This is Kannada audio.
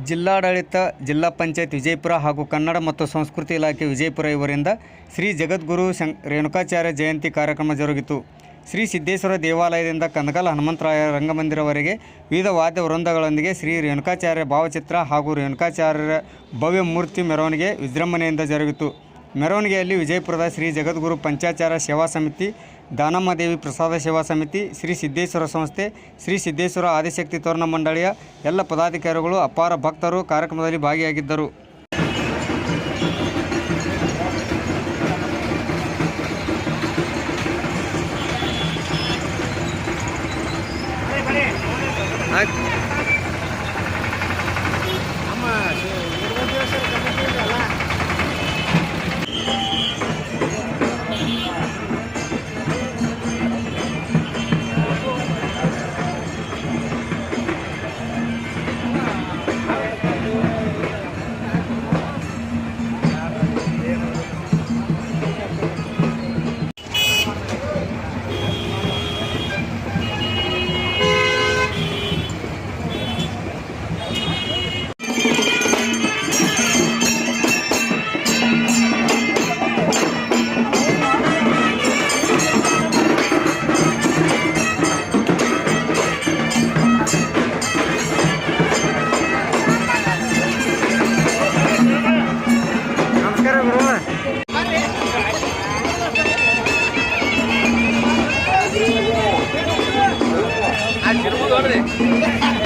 ಜಿಲ್ಲಾಡಳಿತ, ಜಿಲ್ಲಾ ಪಂಚಾಯತ್ ವಿಜಯಪುರ ಹಾಗೂ ಕನ್ನಡ ಮತ್ತು ಸಂಸ್ಕೃತಿ ಇಲಾಖೆ ವಿಜಯಪುರ ಇವರಿಂದ ಶ್ರೀ ಜಗದ್ಗುರು ರೇಣುಕಾಚಾರ್ಯ ಜಯಂತಿ ಕಾರ್ಯಕ್ರಮ ಜರುಗಿತು. ಶ್ರೀ ಸಿದ್ದೇಶ್ವರ ದೇವಾಲಯದಿಂದ ಕನಕಲ್ ಹನುಮಂತರಾಯ ರಂಗಮಂದಿರವರೆಗೆ ವಿವಿಧ ವಾದ್ಯ ವೃಂದಗಳೊಂದಿಗೆ ಶ್ರೀ ರೇಣುಕಾಚಾರ್ಯ ಭಾವಚಿತ್ರ ಹಾಗೂ ರೇಣುಕಾಚಾರ್ಯರ ಭವ್ಯ ಮೂರ್ತಿ ಮೆರವಣಿಗೆ ವಿಜೃಂಭಣೆಯಿಂದ ಜರುಗಿತು. ಮೆರವಣಿಗೆಯಲ್ಲಿ ವಿಜಯಪುರದ ಶ್ರೀ ಜಗದ್ಗುರು ಪಂಚಾಚಾರ್ಯ ಸೇವಾ ಸಮಿತಿ, ದಾನಮ್ಮದೇವಿ ಪ್ರಸಾದ ಸೇವಾ ಸಮಿತಿ, ಶ್ರೀ ಸಿದ್ದೇಶ್ವರ ಸಂಸ್ಥೆ, ಶ್ರೀ ಸಿದ್ದೇಶ್ವರ ಆದಿಶಕ್ತಿ ತೋರಣ ಮಂಡಳಿಯ ಎಲ್ಲ ಪದಾಧಿಕಾರಿಗಳು, ಅಪಾರ ಭಕ್ತರು ಕಾರ್ಯಕ್ರಮದಲ್ಲಿ ಭಾಗಿಯಾಗಿದ್ದರು. ನಮಸ್ಕಾರ